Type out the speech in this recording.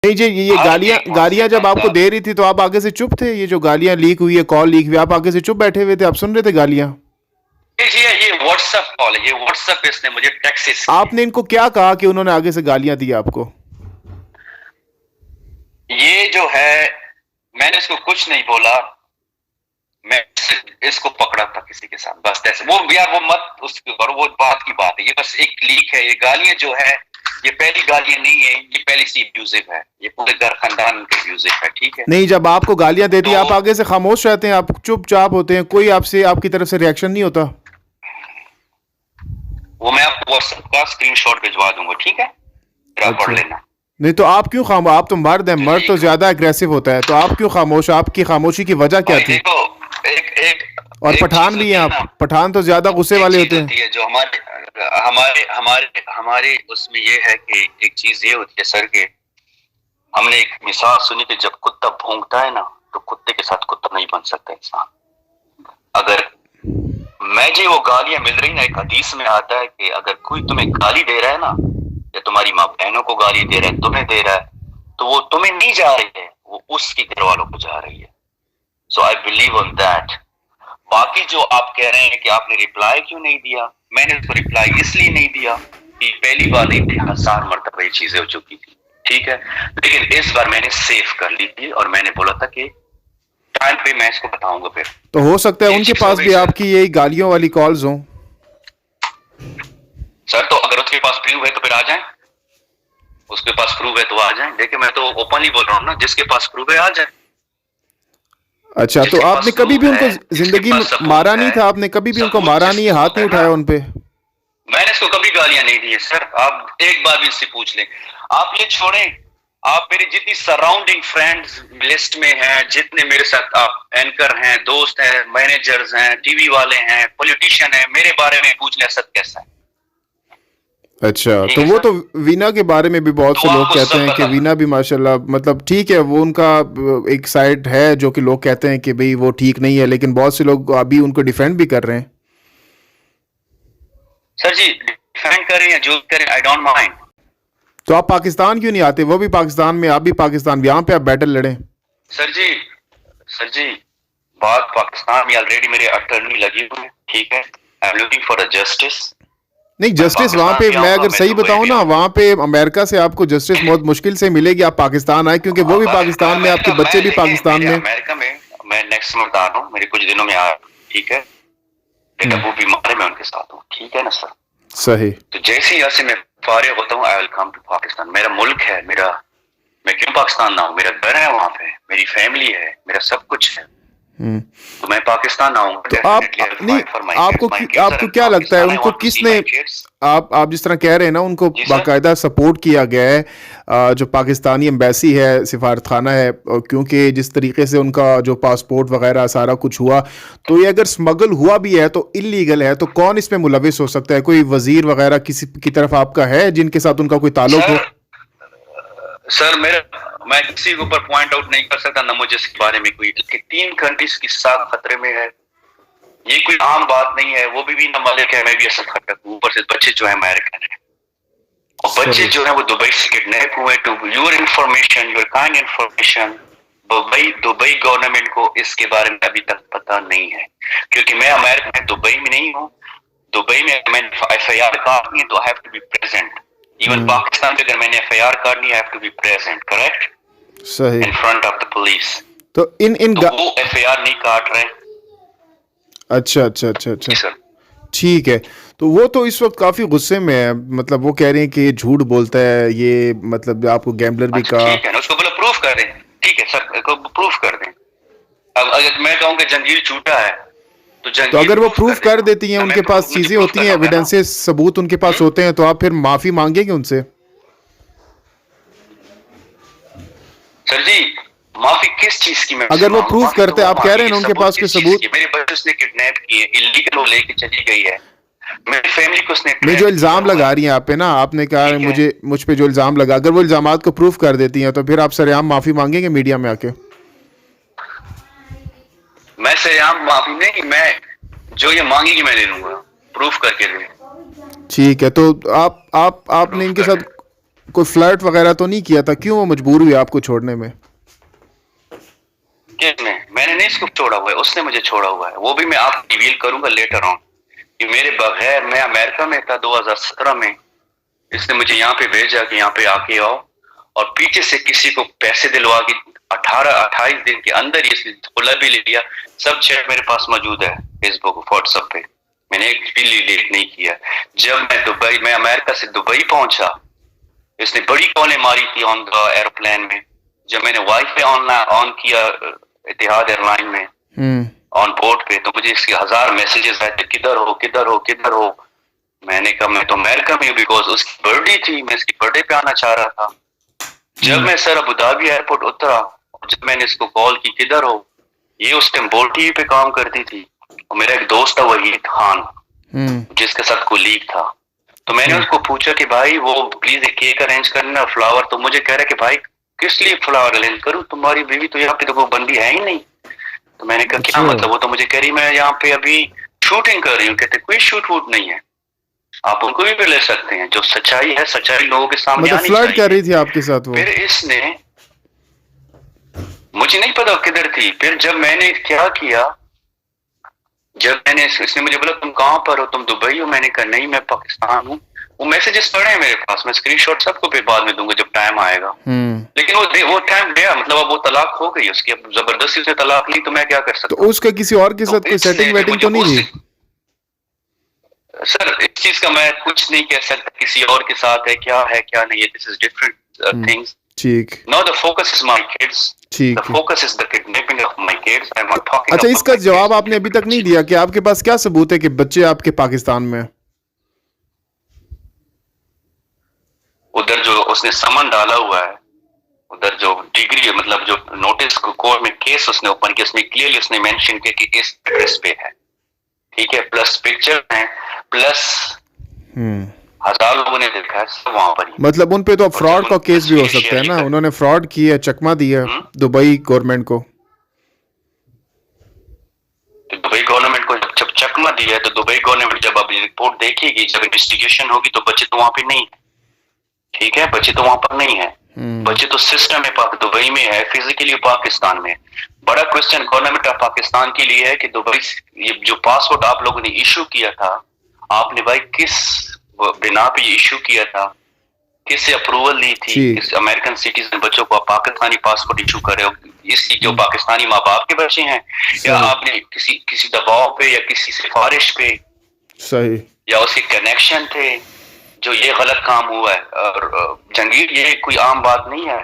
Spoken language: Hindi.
नहीं जी, ये हर गालियां एक गालियां व्हाट्सएप जब आपको बंदा। दे रही थी तो आप आगे से चुप थे? ये जो गालियां लीक हुई है, कॉल लीक हुई, आप आगे से चुप बैठे हुए थे, आप सुन रहे थे गालियां? ये व्हाट्सएप कॉल है, ये व्हाट्सएप पे इसने मुझे टेक्स्ट किए। आपने इनको क्या कहा कि उन्होंने आगे से गालियां दी आपको? ये जो है, मैंने इसको कुछ नहीं बोला, मैं इसको पकड़ा था किसी के साथ, बस ऐसे। वो यार वो मत उसके करो, वो बात की बात है, ये बस एक लीक है। ये गालियां जो है, ये पहली गालियां नहीं है, ये पहली सी अब्यूजिव है, ये पूरे घर खानदान के अब्यूजिव है, ठीक है। नहीं, जब आपको गालियां देती तो है आप आगे से खामोश रहते हैं, आप चुपचाप होते हैं, कोई आपसे आपकी तरफ से रिएक्शन नहीं होता? वो मैं आपको व्हाट्सएप का स्क्रीनशॉट भिजवा दूंगा, ठीक है, फिर आप पढ़ अच्छा। लेना। नहीं तो आप क्यों खामोश? आप तो मर्द हैं, जो मर्द तो लीक, ज्यादा अग्रेसिव होता है, तो आप क्यों खामोश? आपकी खामोशी की वजह क्या भाई थी? देखो, एक एक और एक पठान चीज भी हैं होती है आप, ना, पठान तो ज्यादा गुस्से एक वाले चीज होते हैं। होती है जो हमारे हमारे हमारे उसमें ये है कि एक चीज ये होती है सर के, हमने एक मिसाल सुनी कि जब कुत्ता भौंकता है ना, तो कुत्ते के साथ कुत्ता नहीं बन सकता इंसान। अगर मैं जी वो गालियां मिल रही ना, एक हदीस में आता है कि अगर कोई तुम्हें गाली दे रहा है ना, या तुम्हारी माँ बहनों को गाली दे रहा है, तुम्हें दे रहा है, तो वो तुम्हें नहीं जा रही है, वो उसके घर वालों को जा रही है। सो आई बिलीव ऑन दैट। बाकी जो आप कह रहे हैं कि आपने रिप्लाई क्यों नहीं दिया, मैंने उसको रिप्लाई इसलिए नहीं दिया कि पहली बार नहीं थी, 1000 मरतबा ये चीजें हो चुकी थी, ठीक है। लेकिन इस बार मैंने सेव कर ली थी, और मैंने बोला था कि टाइम पे मैं इसको बताऊंगा फिर। तो हो सकता है ये उनके चीज हो पास गई भी सर। आपकी यही गालियों वाली कॉल्स हों। सर तो अगर उसके पास प्रूफ है तो फिर आ जाए, उसके पास प्रूफ है तो आ जाए। देखिए मैं तो ओपनली बोल रहा हूँ ना, जिसके पास प्रूफ है आ जाए। अच्छा, तो जिसके आपने पास कभी भी प्रूफ उनको है, जिसके जिंदगी में पास सबूत मारा नहीं है, था? आपने कभी भी उनको सबूत मारा नहीं है, जिसके हाथ पास नहीं है ना, उठाया उन पे? मैंने इसको कभी गालियां नहीं दी है सर। आप एक बार भी इससे पूछ लें। आप ये छोड़ें, आप मेरी जितनी सराउंडिंग फ्रेंड्स लिस्ट में हैं, जितने मेरे साथ आप एंकर हैं, दोस्त हैं, मैनेजर्स हैं, टीवी वाले हैं, पॉलिटिशियन हैं, मेरे बारे में पूछ लें असद कैसा है, अच्छा, ठीक तो है वो सर। तो वीना के बारे में भी बहुत तो से लोग आपको कहते सब हैं कि पता। वीना भी माशाल्लाह, मतलब ठीक है, वो उनका एक साइड है जो कि लोग कहते हैं कि भाई वो ठीक नहीं है, लेकिन बहुत से लोग अभी उनको डिफेंड भी कर रहे हैं। सर जी डिफेंड करें या जो करें, आई डोंट माइंड। तो आप पाकिस्तान क्यों नहीं आते? वो भी पाकिस्तान में, आप भी पाकिस्तान, यहाँ पे आप बैटल लड़ें। सर जी, सर जी, बात पाकिस्तान में ऑलरेडी मेरे अटर्नी लगी हुई है, ठीक है। I am looking for a justice. नहीं, मैं जस्टिस वहाँ पाकिस्तान पे, भी मैं आऊंगा, अगर मैं सही दुबई बताऊँ भी ना, आऊंगा। वहाँ पे अमेरिका से आपको जस्टिस बहुत मुश्किल से मिलेगी। आप पाकिस्तान आए, क्योंकि वो भी पाकिस्तान में, आपके अमेरिका बच्चे मैं, भी देखें पाकिस्तान मेरे में। अमेरिका में मैं नेक्स्ट मंथ आ रहा हूँ, मेरे कुछ दिनों में आ रहा हूँ, ठीक है। बेटा हम्म। वो बीमार है, मैं उनके साथ हूँ, ठीक है ना सर। सही। तो जैसे ही यहाँ से मैं फारिग होता हूँ, I will come to Pakistan. मेरा मुल्क है मेरा, मैं क्यों पाकिस्तान ना हूँ? मेरा घर है वहां पे, मेरी फैमिली है, मेरा सब कुछ है। हम्म। तो मैं पाकिस्तान आऊंगा तो आप डेफिनेटली। आई विल नहीं, fight for my kids, my kids are आपको इन क्या लगता है पाकिस्तान, आई उनको वांट टू सी किसने, माय किड्स। आप जिस तरह कह रहे हैं ना, उनको जी सर। बाकायदा सपोर्ट किया गया है, जो पाकिस्तानी एम्बेसी है, सिफारत खाना है, और क्योंकि जिस तरीके से उनका जो पासपोर्ट वगैरह सारा कुछ हुआ, तो ये अगर स्मगल हुआ भी है तो इलीगल है, तो कौन इसमें मुलविस हो सकता है? कोई वजीर वगैरह किसी की तरफ आपका है जिनके साथ उनका कोई ताल्लुक सर हो? सर मैं किसी के ऊपर पॉइंट आउट नहीं कर सकता, ना मुझे इसके बारे में कोई, कि 3 कंट्रीज की साख खतरे में है, ये कोई आम बात नहीं है। वो भी ना मलिक है, मैं भी असद खतरे हूं, ऊपर से बच्चे जो है अमेरिकन है, और बच्चे सही। जो है वो दुबई से किडनैप हुए। To your information, your kind information, Dubai government को इसके बारे में अभी तक पता नहीं है, क्योंकि मैं अमेरिका में, दुबई में नहीं हूँ। दुबई में मैंने FIR काटनी है तो I have to be present. Even hmm. Pakistan में अगर मैंने FIR काटनी है, I have to be present, correct, सही। In front of the police. तो इन इन तो वो FIR नहीं काट रहे। अच्छा अच्छा अच्छा अच्छा। जी सर। ठीक है। तो वो तो इस वक्त काफ़ी गुस्से में है, मतलब वो कह रहे हैं कि ये झूठ बोलता है, ये मतलब आपको गैम्बलर भी अच्छा कहा। ठीक है ना, उसको बोलो प्रूफ कर दें, ठीक है सर, को प्रूफ कर दें। अब अगर मैं कहूँ कि जंजीर झूठा है, तो तो जंजीर अगर वो प्रूफ कर प्रूफ कर देना देती हैं, ना, उनके पास मुझे चीज़ें प्रूफ होती हैं, करना होगा ना। एविडेंसेस, सबूत उनके पास होते हैं, तो आप फिर माफ़ी मांगेंगे उनसे? सर जी माफी किस चीज की मैं अगर वो मांगू? प्रूफ माफी तो करते, वो आप कह रहे हैं मांगेगी, ना उनके सबूत पास कोई किस चीज सबूत। की? मेरे बच्चे उसने किडनैप किए, इलीगल वो लेके चली गई है, मेरी फैमिली को उसने नहीं, जो ट्रैप किया इल्ज़ाम हुआ लगा है, रही हैं आप पे ना, आपने कहा ठीक है। मुझ पे जो इल्ज़ाम लगा, अगर वो इल्ज़ामात को प्रूफ कर देती हैं, तो फिर आप सरेआम माफ़ी मांगेंगे मीडिया में आके? मैं सरेआम माफी नहीं, मैं जो ये मांगेगी मैं ले लूंगा, प्रूफ करके दे, ठीक है। तो आपने प्रूफ इनके कर साथ दे। कोई फ्लर्ट वगैरह तो नहीं किया था? क्यों वो मजबूर हुई आपको छोड़ने में? मैंने नहीं इसको छोड़ा हुआ है, उसने मुझे छोड़ा हुआ है। वो भी मैं आपको रिवील करूंगा लेटर ऑन कि मेरे बगैर, मैं अमेरिका में था 2017 में, इसने मुझे यहाँ पे भेजा कि यहाँ पे आके आओ, और पीछे से किसी को पैसे दिलवा के 18-28 दिन के अंदर ही इसने खुला भी ले लिया। सब चैट मेरे पास मौजूद है फेसबुक व्हाट्सएप पे, मैंने एक भी लेट नहीं किया। जब मैं अमेरिका से दुबई पहुंचा, इसने बड़ी कॉलें मारी थी ऑन द एरोप्लेन में। जब मैंने वाईफाई ऑन किया इतिहाद एयरलाइन में ऑन बोर्ड पे, तो मुझे इसके 1000 मैसेजेस आए थे, किधर हो किधर हो किधर हो। मैंने कहा मैं तो अमेरिका में हूँ, बिकॉज उसकी बर्थडे थी, मैं इसकी बर्थडे पे आना चाह रहा था। जब मैं सर अबू धाबी एयरपोर्ट उतरा, जब मैंने इसको कॉल की किधर हो, ये उस टाइम बोल टीवी पे काम करती थी, और मेरा एक दोस्त था वहीद खान जिसके साथ कोलीग था। तो मैंने उसको पूछा कि भाई वो प्लीज एक केक अरेंज करना, फ्लावर। तो मुझे कह रहा कि भाई किस लिए फ्लावर अरेंज करूं, तुम्हारी बीवी तो यहाँ पे तो कोई बंदी है ही नहीं। तो मैंने कहा क्या मतलब? वो तो मुझे कह रही मैं यहाँ पे अभी शूटिंग कर रही हूँ। कहते कोई शूट वूट नहीं है, आप उनको भी ले सकते हैं। जो सच्चाई है, सच्चाई लोगों के सामने मतलब आनी फ्लर्ट कर रही चाहिए। थी आपके साथ वो? फिर इसने, मुझे नहीं पता किधर थी। फिर जब मैंने क्या किया, जब मैंने, इसने मुझे बोला तुम कहाँ पर हो, तुम दुबई हो? मैंने कहा नहीं मैं पाकिस्तान हूँ। वो मैसेजेस पड़े हैं मेरे पास, मैं स्क्रीनशॉट सबको फिर बाद में दूंगा जब टाइम आएगा। लेकिन वो टाइम गया, मतलब अब वो तलाक हो गई उसकी, अब जबरदस्ती उसने तलाक ली, तो मैं क्या कर सकता तो उसका किसी और के साथ कोई सेटिंग वेटिंग तो नहीं थी? सर इस चीज का मैं कुछ नहीं कह सकता, किसी और के साथ है क्या नहीं है, दिस इज डिफरेंट थिंग्स। ठीक। Now the focus is my kids, ठीक। The focus is the kidnapping of my kids. I am not talking. अच्छा, इसका जवाब आपने अभी तक नहीं दिया कि आपके पास क्या सबूत है कि बच्चे आपके पाकिस्तान में? उधर जो उसने समन डाला हुआ है, उधर जो डिग्री, मतलब जो नोटिस को कोर्ट में केस उसने ओपन किया, उसमें क्लियरली उसने मेंशन किया कि इस एड्रेस पे है, ठीक है, प्लस पिक्चर है, प्लस 1000 लोगों ने देखा है, सब वहां पर ही। मतलब उन पे तो फ्रॉड का केस भी हो सकता है ना? उन्होंने फ्रॉड किया, चकमा दिया दुबई गवर्नमेंट को। तो दुबई गवर्नमेंट को जब चकमा दिया है, तो दुबई गवर्नमेंट जब अभी रिपोर्ट देखेगी, जब इन्वेस्टिगेशन होगी, तो बच्चे तो वहां पे नहीं, ठीक है, बच्चे तो वहां पर नहीं है। बच्चे तो सिस्टम में दुबई में है, फिजिकली पाकिस्तान में। बड़ा क्वेश्चन गवर्नमेंट ऑफ पाकिस्तान के लिए है कि दुबई, ये जो पासपोर्ट आप लोगों ने इशू किया था, आपने भाई किस बिना पे इशू किया था, किससे अप्रूवल ली थी? किस अमेरिकन सिटीजन बच्चों को आप पाकिस्तानी पासपोर्ट इशू कर रहे हो? इसकी जो पाकिस्तानी माँ बाप के बच्चे हैं, या आपने किसी दबाव पे या किसी सिफारिश पे, सही, या उसके कनेक्शन थे जो ये गलत काम हुआ है? और जंगीर, ये कोई आम बात नहीं है।